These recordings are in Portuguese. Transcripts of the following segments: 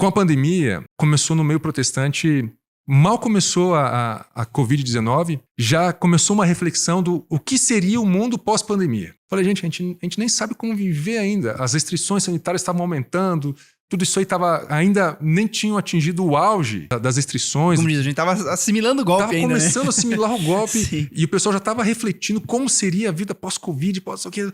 Com a pandemia, começou no meio protestante, mal começou a Covid-19, já começou uma reflexão do o que seria o mundo pós-pandemia. Falei, gente, a gente nem sabe como viver ainda. As restrições sanitárias estavam aumentando, tudo isso aí ainda nem tinham atingido o auge das restrições. Como diz, a gente estava assimilando o golpe ainda, Estava começando a assimilar o golpe. Sim. E o pessoal já estava refletindo como seria a vida pós-Covid, pós o quê.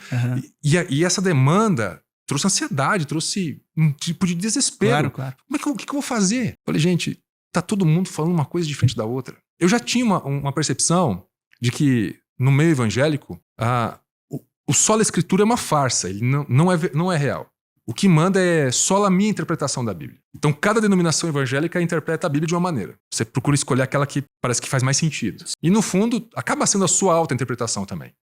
E essa demanda trouxe ansiedade, trouxe um tipo de desespero. Claro. O que eu vou fazer? Falei, gente, tá todo mundo falando uma coisa diferente da outra. Eu já tinha uma percepção de que no meio evangélico, o sola escritura é uma farsa, ele não é real. O que manda é só a minha interpretação da Bíblia. Então, cada denominação evangélica interpreta a Bíblia de uma maneira. Você procura escolher aquela que parece que faz mais sentido. E, no fundo, acaba sendo a sua auto-interpretação também.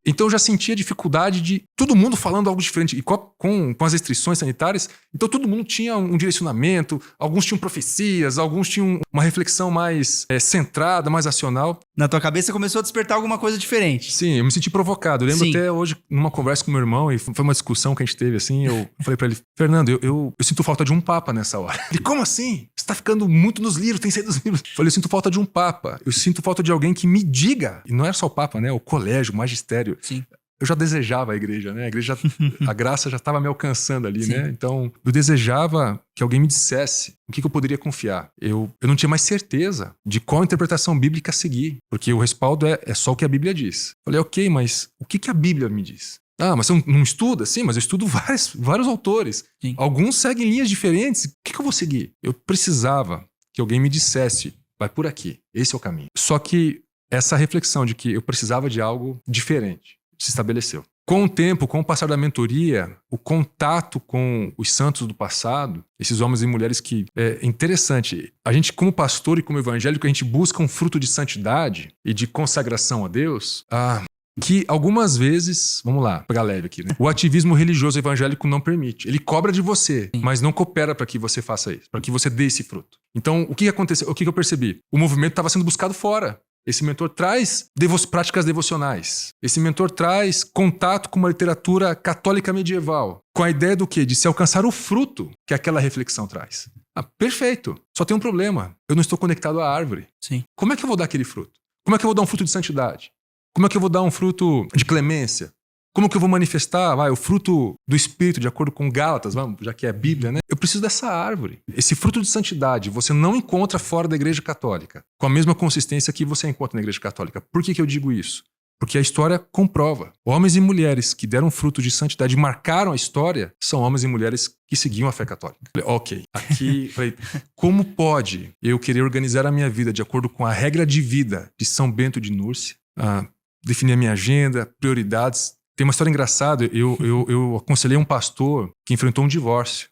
Então, eu já sentia dificuldade de todo mundo falando algo diferente. E com as restrições sanitárias, então todo mundo tinha um direcionamento, alguns tinham profecias, alguns tinham uma reflexão mais centrada, mais racional. Na tua cabeça começou a despertar alguma coisa diferente. Sim, eu me senti provocado. Eu lembro até hoje, numa conversa com meu irmão, e foi uma discussão que a gente teve assim, eu falei pra ele, Fernando, eu sinto falta de um papa nessa hora. Ele, como assim? Você tá ficando muito nos livros, tem saído dos livros. Eu falei, eu sinto falta de um papa. Eu sinto falta de alguém que me diga. E não era só o papa, né? O colégio, o magistério. Sim. Eu já desejava a igreja, né? A graça já estava me alcançando ali, Sim. né? Então, eu desejava que alguém me dissesse o que eu poderia confiar. Eu não tinha mais certeza de qual interpretação bíblica seguir, porque o respaldo é só o que a Bíblia diz. Falei, ok, mas o que a Bíblia me diz? Mas você não estuda? Sim, mas eu estudo vários autores. Sim. Alguns seguem linhas diferentes. O que eu vou seguir? Eu precisava que alguém me dissesse, vai por aqui, esse é o caminho. Só que essa reflexão de que eu precisava de algo diferente se estabeleceu. Com o tempo, com o passar da mentoria, o contato com os santos do passado, esses homens e mulheres que... É interessante, a gente como pastor e como evangélico, a gente busca um fruto de santidade e de consagração a Deus, que algumas vezes, vamos lá, pegar leve aqui, né? O ativismo religioso evangélico não permite. Ele cobra de você, mas não coopera para que você faça isso, para que você dê esse fruto. Então, o que aconteceu? O que eu percebi? O movimento estava sendo buscado fora. Esse mentor traz práticas devocionais. Esse mentor traz contato com uma literatura católica medieval. Com a ideia do quê? De se alcançar o fruto que aquela reflexão traz. Perfeito. Só tem um problema. Eu não estou conectado à árvore. Sim. Como é que eu vou dar aquele fruto? Como é que eu vou dar um fruto de santidade? Como é que eu vou dar um fruto de clemência? Como que eu vou manifestar o fruto do Espírito, de acordo com Gálatas, já que é a Bíblia, né? Eu preciso dessa árvore. Esse fruto de santidade você não encontra fora da Igreja Católica, com a mesma consistência que você encontra na Igreja Católica. Por que eu digo isso? Porque a história comprova. Homens e mulheres que deram fruto de santidade e marcaram a história são homens e mulheres que seguiam a fé católica. Ok, aqui, como pode eu querer organizar a minha vida de acordo com a regra de vida de São Bento de Núrcia, definir a minha agenda, prioridades? Tem uma história engraçada, eu aconselhei um pastor que enfrentou um divórcio.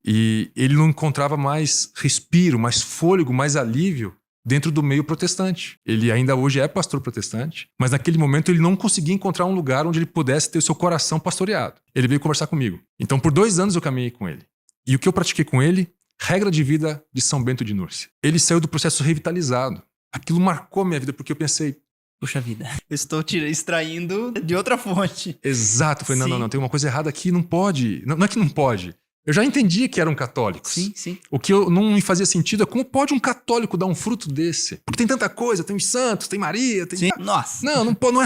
E ele não encontrava mais respiro, mais fôlego, mais alívio dentro do meio protestante. Ele ainda hoje é pastor protestante, mas naquele momento ele não conseguia encontrar um lugar onde ele pudesse ter o seu coração pastoreado. Ele veio conversar comigo. Então, por 2 anos eu caminhei com ele. E o que eu pratiquei com ele? Regra de vida de São Bento de Núrcia. Ele saiu do processo revitalizado. Aquilo marcou a minha vida, porque eu pensei, puxa vida, eu estou extraindo de outra fonte. Exato. Eu falei, não, tem uma coisa errada aqui, não pode. Não é que não pode. Eu já entendia que eram católicos. Sim. O que não me fazia sentido é como pode um católico dar um fruto desse? Porque tem tanta coisa, tem os santos, tem Maria, tem... Sim. Nossa. Não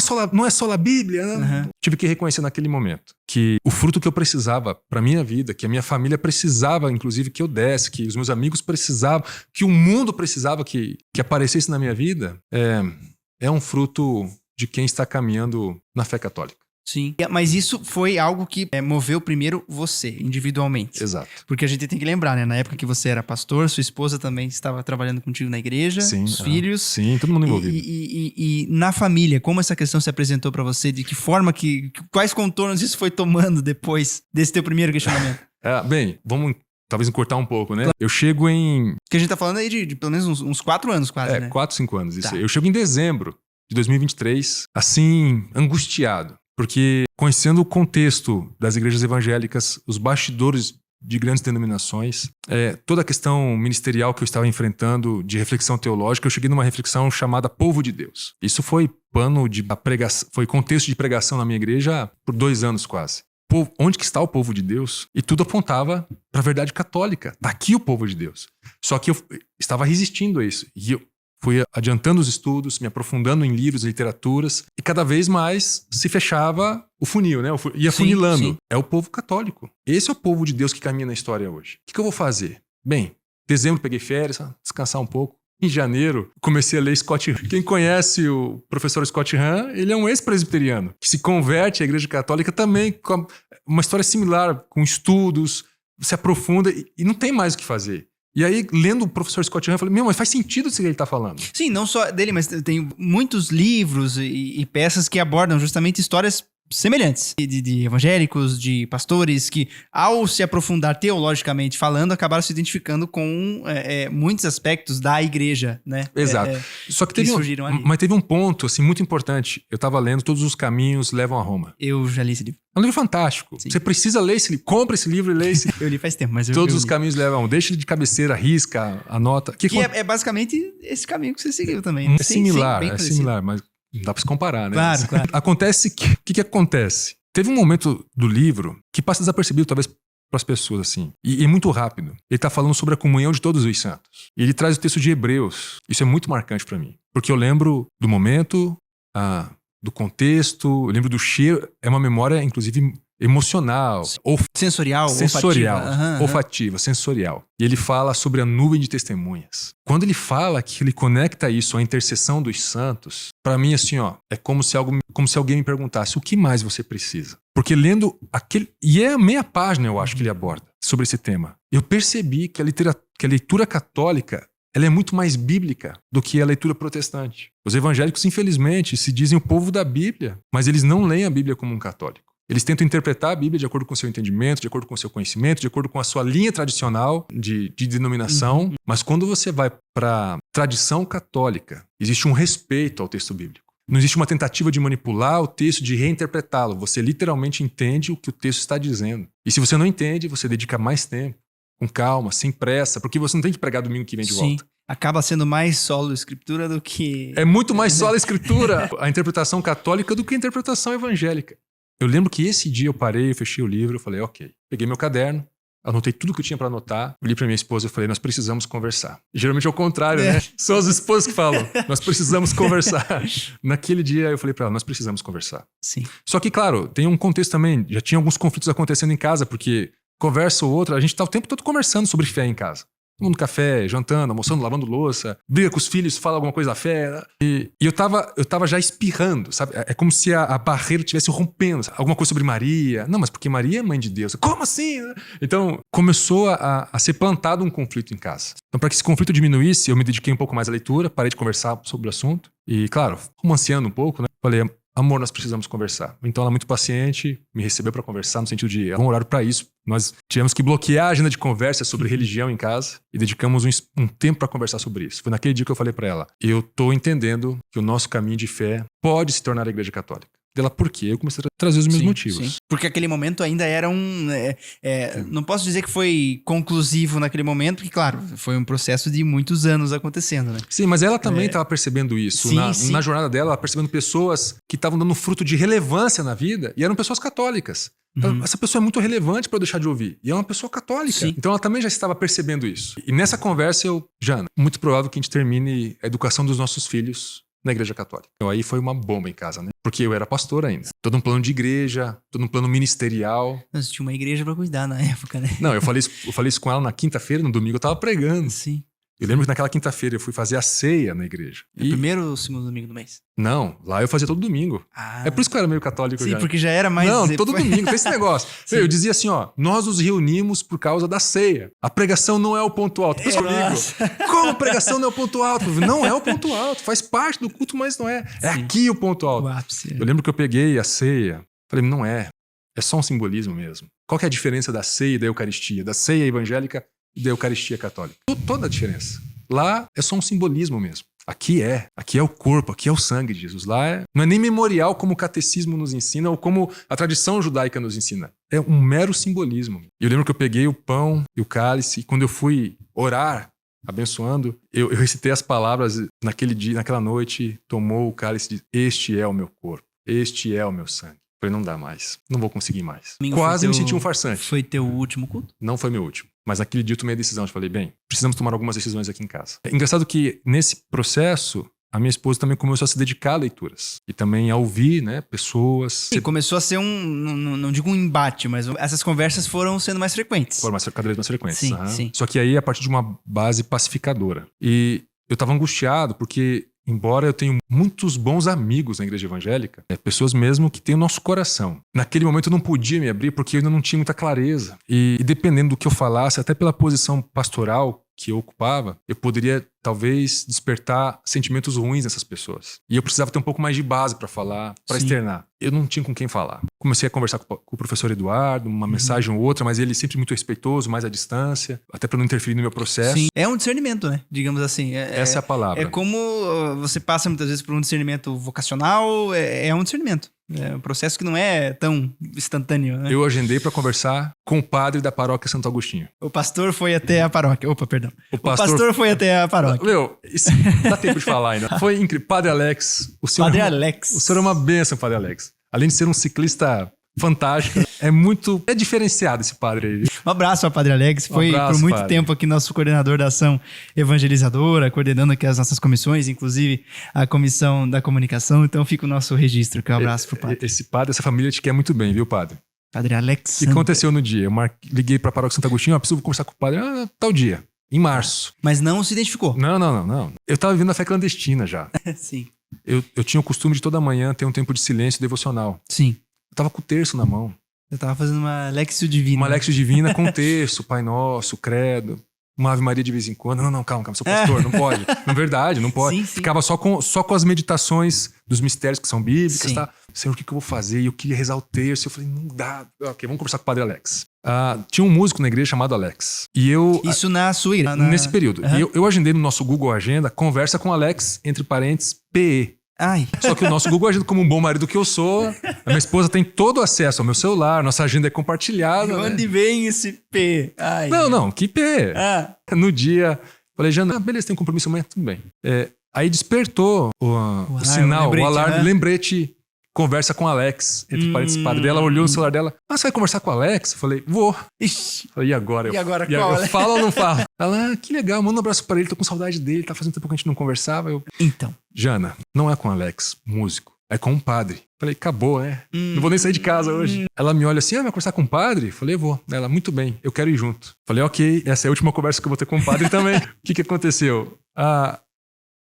é só a Bíblia, né? Tive que reconhecer naquele momento que o fruto que eu precisava para minha vida, que a minha família precisava, inclusive, que eu desse, que os meus amigos precisavam, que o mundo precisava que aparecesse na minha vida, é um fruto de quem está caminhando na fé católica. Sim, mas isso foi algo que moveu primeiro você, individualmente. Exato. Porque a gente tem que lembrar, né? Na época que você era pastor, sua esposa também estava trabalhando contigo na igreja, os filhos. Sim, todo mundo envolvido. E na família, como essa questão se apresentou para você? De que forma, quais contornos isso foi tomando depois desse teu primeiro questionamento? Bem, vamos talvez encurtar um pouco, né? Claro. Eu chego em... Que a gente tá falando aí de pelo menos uns 4 anos quase, né? 4, 5 anos, isso tá. aí. Eu chego em dezembro de 2023, assim, angustiado. Porque conhecendo o contexto das igrejas evangélicas, os bastidores de grandes denominações, toda a questão ministerial que eu estava enfrentando, de reflexão teológica, eu cheguei numa reflexão chamada Povo de Deus. Isso foi foi contexto de pregação na minha igreja por 2 anos quase. onde que está o povo de Deus? E tudo apontava para a verdade católica. Está aqui o povo de Deus. Só que eu estava resistindo a isso. E eu fui adiantando os estudos, me aprofundando em livros, literaturas, e cada vez mais se fechava o funil, né? Ia funilando. Sim. É o povo católico. Esse é o povo de Deus que caminha na história hoje. O que eu vou fazer? Bem, dezembro peguei férias, descansar um pouco. Em janeiro, comecei a ler Scott Hahn. Quem conhece o professor Scott Hahn, ele é um ex-presbiteriano que se converte à Igreja Católica também com uma história similar, com estudos, se aprofunda e não tem mais o que fazer. E aí, lendo o professor Scott Hahn, eu falei, mas faz sentido isso que ele está falando. Sim, não só dele, mas tem muitos livros e peças que abordam justamente histórias semelhantes de evangélicos, de pastores que, ao se aprofundar teologicamente falando, acabaram se identificando com muitos aspectos da igreja, né? Exato. Só que surgiram ali. Mas teve um ponto assim, muito importante. Eu estava lendo Todos os Caminhos Levam a Roma. Eu já li esse livro. É um livro fantástico. Sim. Você precisa ler esse livro. Compra esse livro e lê esse livro. Eu li faz tempo, mas Todos eu os li. caminhos levam a Roma. Deixa ele de cabeceira, risca, anota. Que é basicamente esse caminho que você seguiu também. É similar, bem é parecido. similar, mas não dá pra se comparar, né? Claro, claro. Acontece que... O que acontece? Teve um momento do livro que passa desapercebido, talvez, para as pessoas, assim. E muito rápido. Ele tá falando sobre a comunhão de todos os santos. E ele traz o texto de Hebreus. Isso é muito marcante para mim. Porque eu lembro do momento, do contexto, eu lembro do cheiro. É uma memória, inclusive, emocional. Sensorial, olfativa, sensorial. E ele fala sobre a nuvem de testemunhas. Quando ele fala que ele conecta isso à intercessão dos santos, para mim, assim, é como se alguém me perguntasse, o que mais você precisa? Porque lendo aquele... E é meia página, eu acho, que ele aborda sobre esse tema. Eu percebi que a leitura católica ela é muito mais bíblica do que a leitura protestante. Os evangélicos, infelizmente, se dizem o povo da Bíblia, mas eles não leem a Bíblia como um católico. Eles tentam interpretar a Bíblia de acordo com o seu entendimento, de acordo com o seu conhecimento, de acordo com a sua linha tradicional de denominação. Mas quando você vai para a tradição católica, existe um respeito ao texto bíblico. Não existe uma tentativa de manipular o texto, de reinterpretá-lo. Você literalmente entende o que o texto está dizendo. E se você não entende, você dedica mais tempo, com calma, sem pressa, porque você não tem que pregar domingo que vem de volta. Acaba sendo mais solo escritura do que... É muito mais solo a escritura, a interpretação católica do que a interpretação evangélica. Eu lembro que esse dia eu parei, eu fechei o livro, eu falei, ok. Peguei meu caderno, anotei tudo que eu tinha para anotar, olhei para minha esposa e falei, nós precisamos conversar. E geralmente é o contrário, né? São as esposas que falam, nós precisamos conversar. Naquele dia eu falei para ela, nós precisamos conversar. Sim. Só que, claro, tem um contexto também, já tinha alguns conflitos acontecendo em casa, porque conversa ou outra, a gente tá o tempo todo conversando sobre fé em casa. Tomando café, jantando, almoçando, lavando louça, briga com os filhos, fala alguma coisa da fé. E eu tava já espirrando, sabe? É como se a barreira estivesse rompendo. Sabe? Alguma coisa sobre Maria. Não, mas porque Maria é mãe de Deus. Como assim? Então, começou a ser plantado um conflito em casa. Então, para que esse conflito diminuísse, eu me dediquei um pouco mais à leitura, parei de conversar sobre o assunto. E, claro, romanceando um pouco, né? Falei, amor, nós precisamos conversar. Então ela, muito paciente, me recebeu para conversar, no sentido de um horário para isso. Nós tivemos que bloquear a agenda de conversa sobre religião em casa e dedicamos um tempo para conversar sobre isso. Foi naquele dia que eu falei para ela, eu tô entendendo que o nosso caminho de fé pode se tornar a Igreja Católica. Dela, por quê? Eu comecei a trazer os meus motivos. Sim. Porque aquele momento ainda era não posso dizer que foi conclusivo naquele momento, porque, claro, foi um processo de muitos anos acontecendo, né? Sim, mas ela também estava percebendo isso. Sim. Na jornada dela, ela percebendo pessoas que estavam dando fruto de relevância na vida e eram pessoas católicas. Essa pessoa é muito relevante para eu deixar de ouvir. E é uma pessoa católica. Sim. Então ela também já estava percebendo isso. E nessa conversa, Jana, muito provável que a gente termine a educação dos nossos filhos na Igreja Católica. Então aí foi uma bomba em casa, né? Porque eu era pastor ainda. Todo um plano de igreja, todo um plano ministerial. Mas tinha uma igreja pra cuidar na época, né? Não, eu falei isso com ela na quinta-feira, no domingo eu tava pregando. Sim. Eu lembro que naquela quinta-feira eu fui fazer a ceia na igreja. É o primeiro ou o segundo domingo do mês? Não, lá eu fazia todo domingo. É por isso que eu era meio católico. Sim, já. porque já era mais... Não, todo domingo, tem esse negócio. Eu dizia assim, nós nos reunimos por causa da ceia. A pregação não é o ponto alto. Pensa comigo. Como pregação não é o ponto alto? Não é o ponto alto, faz parte do culto, mas não é. É aqui o ponto alto. O ápice. Eu lembro que eu peguei a ceia, falei, não é. É só um simbolismo mesmo. Qual que é a diferença da ceia e da Eucaristia? Da ceia evangélica e da Eucaristia católica? Toda a diferença. Lá é só um simbolismo mesmo. Aqui é o corpo, aqui é o sangue de Jesus. Lá não é nem memorial como o catecismo nos ensina ou como a tradição judaica nos ensina. É um mero simbolismo. E eu lembro que eu peguei o pão e o cálice e quando eu fui orar, abençoando, eu recitei as palavras naquele dia, naquela noite, tomou o cálice e disse, este é o meu corpo, este é o meu sangue. Falei, não dá mais. Não vou conseguir mais. Domingo Quase foi me teu- senti um farsante. Foi teu último culto? Não foi meu último. Mas naquele dia eu tomei a decisão. Eu falei, bem, precisamos tomar algumas decisões aqui em casa. É engraçado que nesse processo, a minha esposa também começou a se dedicar a leituras. E também a ouvir, né, pessoas. Sim, começou a ser não digo um embate, mas essas conversas foram sendo mais frequentes. Foram cada vez mais frequentes. Sim, aham. sim. Só que aí a partir de uma base pacificadora. E eu estava angustiado porque, embora eu tenha muitos bons amigos na igreja evangélica, pessoas mesmo que têm o nosso coração. Naquele momento eu não podia me abrir porque eu ainda não tinha muita clareza. E dependendo do que eu falasse, até pela posição pastoral que eu ocupava, eu poderia talvez despertar sentimentos ruins nessas pessoas. E eu precisava ter um pouco mais de base para falar, para Sim. externar. Eu não tinha com quem falar. Comecei a conversar com o professor Eduardo, uma mensagem ou outra, mas ele sempre muito respeitoso, mais à distância, até para não interferir no meu processo. Sim, é um discernimento, né? Digamos assim. Essa é a palavra. É como você passa muitas vezes por um discernimento vocacional, é um discernimento. É um processo que não é tão instantâneo, né? Eu agendei para conversar com o padre da paróquia Santo Agostinho. O pastor foi até a paróquia. Opa, perdão. O O pastor foi até a paróquia. Meu, isso dá tempo de falar ainda. Foi incrível. Padre Alex, o senhor, Padre Alex. o senhor é uma bênção, Padre Alex. Além de ser um ciclista fantástico, é diferenciado esse padre aí. Um abraço ao Padre Alex. Foi abraço, por muito padre. tempo aqui nosso coordenador da ação evangelizadora, coordenando aqui as nossas comissões, inclusive a comissão da comunicação. Então fica o nosso registro, que é um abraço pro padre. Esse padre, essa família te quer muito bem, viu, padre? Padre Alex. O que aconteceu no dia? Liguei pra paróquia Santo Agostinho, preciso conversar com o padre. Tal dia, em março. Mas não se identificou. Não. Eu tava vivendo a fé clandestina já. Sim. Eu tinha o costume de toda manhã ter um tempo de silêncio devocional. Sim. Eu tava com o terço na mão. Eu tava fazendo uma Lexio Divina. Uma Lexio Divina com terço, Pai Nosso, Credo, uma Ave Maria de vez em quando. Não, calma, sou pastor, não pode. Na verdade, não pode. Sim. Ficava só com as meditações dos mistérios que são bíblicas, Sim. tá? Senhor, o que eu vou fazer? E eu queria rezar o terço. Eu falei, não dá. Ok, vamos conversar com o Padre Alex. Tinha um músico na igreja chamado Alex. E eu... Isso na sua igreja? Nesse período. Aham. E eu agendei no nosso Google Agenda, conversa com Alex, entre parênteses, PE. Ai. Só que o nosso Google Agenda, como um bom marido que eu sou, a minha esposa tem todo o acesso ao meu celular, nossa agenda é compartilhada. De né? onde vem esse P? Ai. Não, que PE. Ah, No dia, falei, Jana, beleza, tem um compromisso amanhã, tudo bem. Aí despertou o sinal, lembrete, o alarme, né? lembrete, conversa com o Alex, entre parênteses, padre. Daí ela olhou no celular dela, você vai conversar com o Alex? Eu falei, vou. ixi. Falei, e agora? E agora qual, eu né? falo ou não falo? Ela, que legal, manda um abraço pra ele, tô com saudade dele, tá fazendo tempo que a gente não conversava. Eu, Então. Jana, não é com o Alex, músico, é com um padre. Falei, acabou, né? Não vou nem sair de casa hoje. Ela me olha assim, vai conversar com o padre? Falei, vou. Ela, muito bem, eu quero ir junto. Falei, ok, essa é a última conversa que eu vou ter com o padre também. O que aconteceu?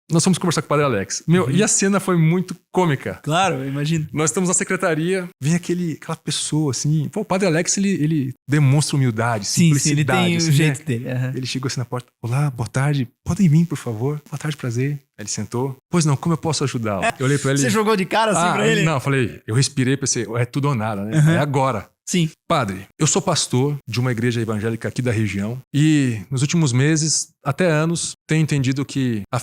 Nós fomos conversar com o padre Alex. E a cena foi muito cômica. Claro, eu imagino. Nós estamos na secretaria, vem aquela pessoa assim. Pô, o padre Alex, ele demonstra humildade, Sim, ele simplicidade. tem assim, o jeito né? dele. aham. Ele chegou assim na porta. Olá, boa tarde. Podem vir, por favor? Boa tarde, prazer. Aí ele sentou. Pois não, como eu posso ajudá-lo? Eu olhei pra ele. Você jogou de cara assim pra ele? Não, eu falei, eu respirei, pensei, é tudo ou nada, né? Uhum. É agora. Sim. Padre, eu sou pastor de uma igreja evangélica aqui da região e nos últimos meses, até anos, tenho entendido que a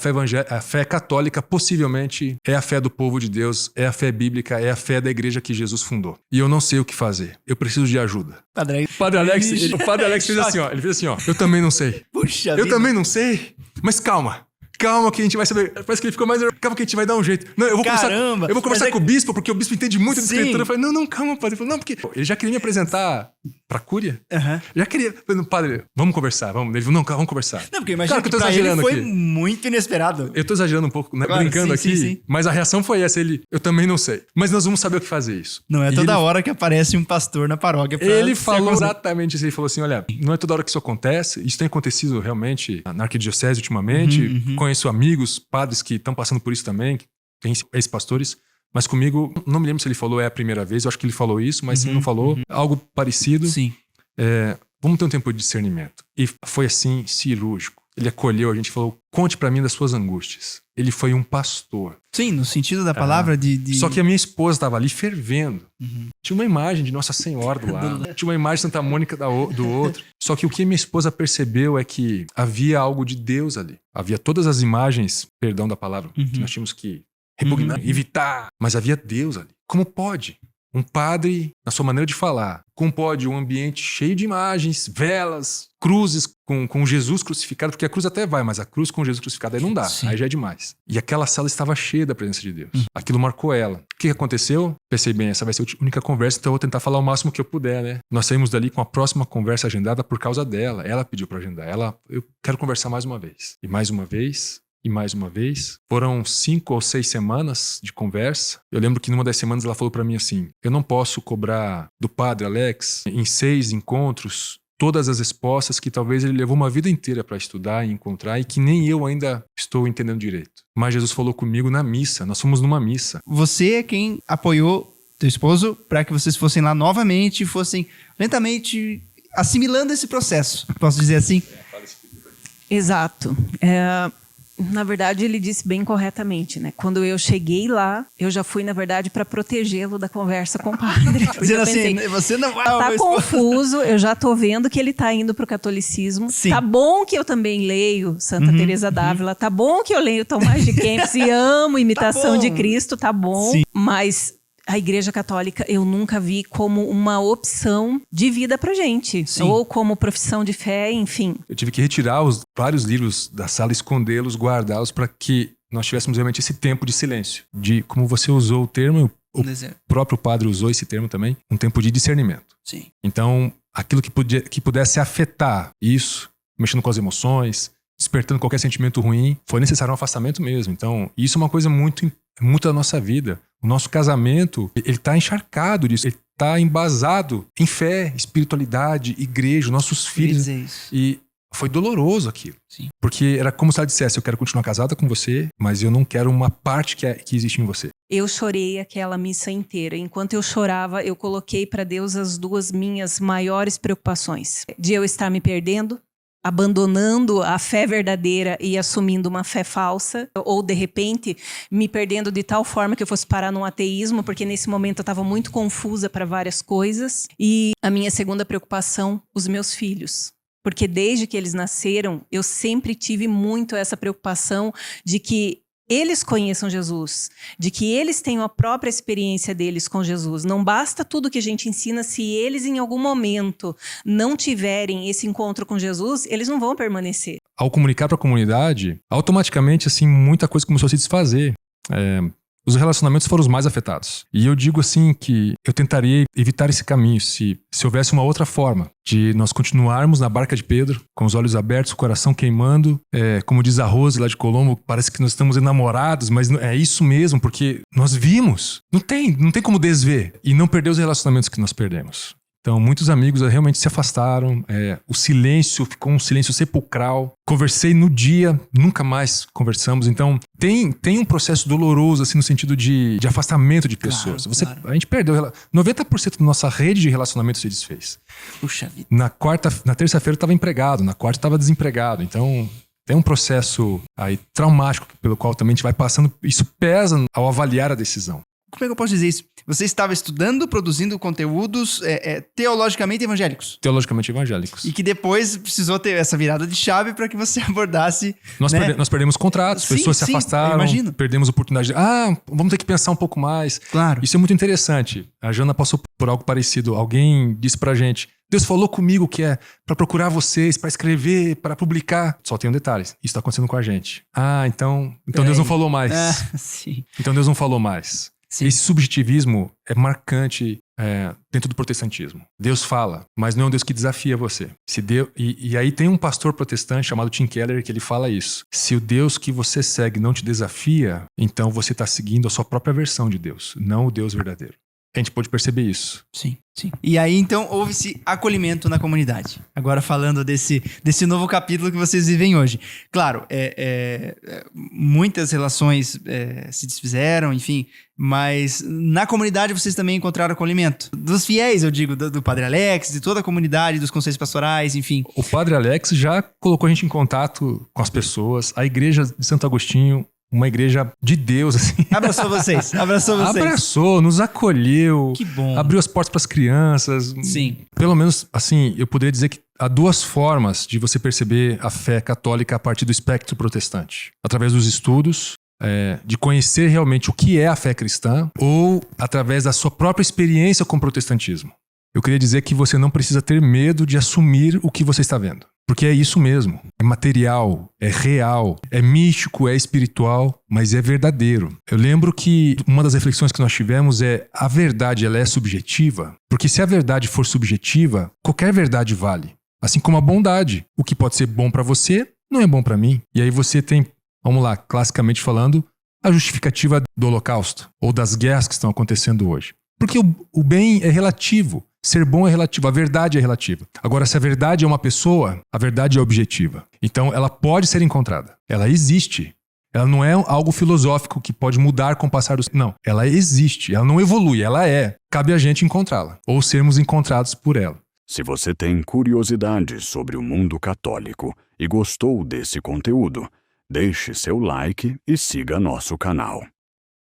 fé católica possivelmente é a fé do povo de Deus, é a fé bíblica, é a fé da igreja que Jesus fundou. E eu não sei o que fazer. Eu preciso de ajuda. Padre, O Padre Alex, Ixi. o Padre Alex fez assim, ó. Ele fez assim, ó. Eu também não sei. puxa Eu vida. também não sei. Mas calma. Calma que a gente vai saber. Parece que ele ficou mais... Calma que a gente vai dar um jeito. Não, eu vou Caramba, eu vou conversar mas é com o bispo, porque o bispo entende muito de Sim. escritura. Eu falei, não, calma, padre. Ele falou, não, porque ele já queria me apresentar pra cúria. Aham. Já queria... Eu falei, padre, vamos conversar, vamos. Ele falou, não, calma, vamos conversar. Não, porque imagina Claro que que eu tô pra ele exagerando foi aqui. muito inesperado. Eu tô exagerando um pouco, né? Claro, Brincando sim, aqui. sim. Mas a reação foi essa. Eu também não sei. Mas nós vamos saber o que fazer isso. Não é E toda ele- hora que aparece um pastor na paróquia pra Ele ser falou aconselhado. exatamente isso. Ele falou assim, olha, não é toda hora que isso acontece. Isso tem acontecido realmente na arquidiocese ultimamente. Conheço amigos, padres que estão passando por isso também, que têm ex-pastores. Mas comigo, não me lembro se ele falou é a primeira vez. Eu acho que ele falou isso, mas se ele não falou, algo parecido. Sim. Vamos ter um tempo de discernimento. E foi assim, cirúrgico. Ele acolheu a gente e falou, conte pra mim das suas angústias. Ele foi um pastor. Sim, no sentido da palavra de... Só que a minha esposa estava ali fervendo. Tinha uma imagem de Nossa Senhora do lado. Tinha uma imagem de Santa Mônica do outro. Só que o que minha esposa percebeu é que havia algo de Deus ali. Havia todas as imagens, perdão da palavra, que nós tínhamos que repugnar, evitar. Mas havia Deus ali. Como pode um padre, na sua maneira de falar, com um pódio, um ambiente cheio de imagens, velas, cruzes com Jesus crucificado, porque a cruz até vai, mas a cruz com Jesus crucificado aí não dá, Sim. aí já é demais. E aquela sala estava cheia da presença de Deus. Aquilo marcou ela. O que aconteceu? Pensei, bem, essa vai ser a única conversa, então eu vou tentar falar o máximo que eu puder, né? Nós saímos dali com a próxima conversa agendada por causa dela. Ela pediu para agendar. Eu quero conversar mais uma vez. E mais uma vez. E mais uma vez. Foram 5 ou 6 semanas de conversa. Eu lembro que numa das semanas ela falou para mim assim, eu não posso cobrar do padre Alex em 6 encontros todas as respostas que talvez ele levou uma vida inteira para estudar e encontrar e que nem eu ainda estou entendendo direito. Mas Jesus falou comigo na missa. Nós fomos numa missa. Você é quem apoiou teu esposo para que vocês fossem lá novamente e fossem lentamente assimilando esse processo. Posso dizer assim? Exato. Na verdade, ele disse bem corretamente, né? Quando eu cheguei lá, eu já fui, na verdade, para protegê-lo da conversa com o padre. Dizendo Eu pensei, assim, você não vai... tá confuso, eu já tô vendo que ele tá indo pro catolicismo. Sim. Tá bom que eu também leio Santa Teresa d'Ávila, tá bom que eu leio Tomás de Kempis e amo Imitação bom. de Cristo, tá bom. Sim. Mas a Igreja Católica eu nunca vi como uma opção de vida pra gente. Sim. Ou como profissão de fé, enfim. Eu tive que retirar os vários livros da sala, escondê-los, guardá-los para que nós tivéssemos realmente esse tempo de silêncio. De, como você usou o termo, o próprio padre usou esse termo também, um tempo de discernimento. Sim. Então, aquilo que pudesse afetar isso, mexendo com as emoções, despertando qualquer sentimento ruim, foi necessário um afastamento mesmo. Então, isso é uma coisa muito da nossa vida. O nosso casamento, ele está encharcado disso, ele está embasado em fé, espiritualidade, igreja, nossos filhos. E foi doloroso aquilo. Sim. Porque era como se ela dissesse, eu quero continuar casada com você, mas eu não quero uma parte que existe em você. Eu chorei aquela missa inteira. Enquanto eu chorava, eu coloquei para Deus as 2 minhas maiores preocupações. De eu estar me perdendo, abandonando a fé verdadeira e assumindo uma fé falsa, ou de repente me perdendo de tal forma que eu fosse parar num ateísmo, porque nesse momento eu estava muito confusa para várias coisas. E a minha segunda preocupação, os meus filhos. Porque desde que eles nasceram, eu sempre tive muito essa preocupação de que eles conheçam Jesus, de que eles tenham a própria experiência deles com Jesus. Não basta tudo que a gente ensina, se eles em algum momento não tiverem esse encontro com Jesus, eles não vão permanecer. Ao comunicar para a comunidade, automaticamente, assim, muita coisa começou a se desfazer. Os relacionamentos foram os mais afetados. E eu digo assim que eu tentaria evitar esse caminho se houvesse uma outra forma de nós continuarmos na barca de Pedro, com os olhos abertos, o coração queimando. Como diz a Rose lá de Colombo, parece que nós estamos enamorados, mas é isso mesmo, porque nós vimos. Não tem como desver e não perder os relacionamentos que nós perdemos. Então, muitos amigos realmente se afastaram, o silêncio ficou um silêncio sepulcral. Conversei no dia, nunca mais conversamos. Então, tem um processo doloroso, assim, no sentido de afastamento de pessoas. Claro. A gente perdeu, 90% da nossa rede de relacionamento se desfez. Puxa vida. Na terça-feira eu estava empregado, na quarta eu estava desempregado. Então, tem um processo aí traumático pelo qual também a gente vai passando. Isso pesa ao avaliar a decisão. Como é que eu posso dizer isso? Você estava estudando, produzindo conteúdos teologicamente evangélicos. Teologicamente evangélicos. E que depois precisou ter essa virada de chave para que você abordasse... Nós perdemos contratos, pessoas se afastaram, imagino. Perdemos oportunidade de... vamos ter que pensar um pouco mais. Claro. Isso é muito interessante. A Jana passou por algo parecido. Alguém disse pra gente, Deus falou comigo que é pra procurar vocês, pra escrever, pra publicar. Só tem um detalhe, isso tá acontecendo com a gente. Então Deus não falou mais. Sim. Então Deus não falou mais. Sim. Esse subjetivismo é marcante dentro do protestantismo. Deus fala, mas não é um Deus que desafia você. E aí tem um pastor protestante chamado Tim Keller que ele fala isso. Se o Deus que você segue não te desafia, então você está seguindo a sua própria versão de Deus, não o Deus verdadeiro. A gente pode perceber isso. Sim. E aí, então, houve-se acolhimento na comunidade. Agora falando desse novo capítulo que vocês vivem hoje. Claro, muitas relações se desfizeram, enfim, mas na comunidade vocês também encontraram acolhimento. Dos fiéis, eu digo, do Padre Alex, de toda a comunidade, dos conselhos pastorais, enfim. O Padre Alex já colocou a gente em contato com as pessoas. A igreja de Santo Agostinho, uma igreja de Deus, assim. Abraçou vocês. Abraçou, nos acolheu. Que bom. Abriu as portas para as crianças. Sim. Pelo menos, assim, eu poderia dizer que há 2 formas de você perceber a fé católica a partir do espectro protestante. Através dos estudos de conhecer realmente o que é a fé cristã ou através da sua própria experiência com o protestantismo. Eu queria dizer que você não precisa ter medo de assumir o que você está vendo. Porque é isso mesmo. É material, é real, é místico, é espiritual, mas é verdadeiro. Eu lembro que uma das reflexões que nós tivemos é: a verdade ela é subjetiva? Porque se a verdade for subjetiva, qualquer verdade vale. Assim como a bondade. O que pode ser bom para você, não é bom para mim. E aí você tem, vamos lá, classicamente falando, a justificativa do Holocausto ou das guerras que estão acontecendo hoje. Porque o bem é relativo. Ser bom é relativo, a verdade é relativa. Agora, se a verdade é uma pessoa, a verdade é objetiva. Então, ela pode ser encontrada. Ela existe. Ela não é algo filosófico que pode mudar com o passar do... Não, ela existe. Ela não evolui, ela é. Cabe a gente encontrá-la, ou sermos encontrados por ela. Se você tem curiosidade sobre o mundo católico e gostou desse conteúdo, deixe seu like e siga nosso canal.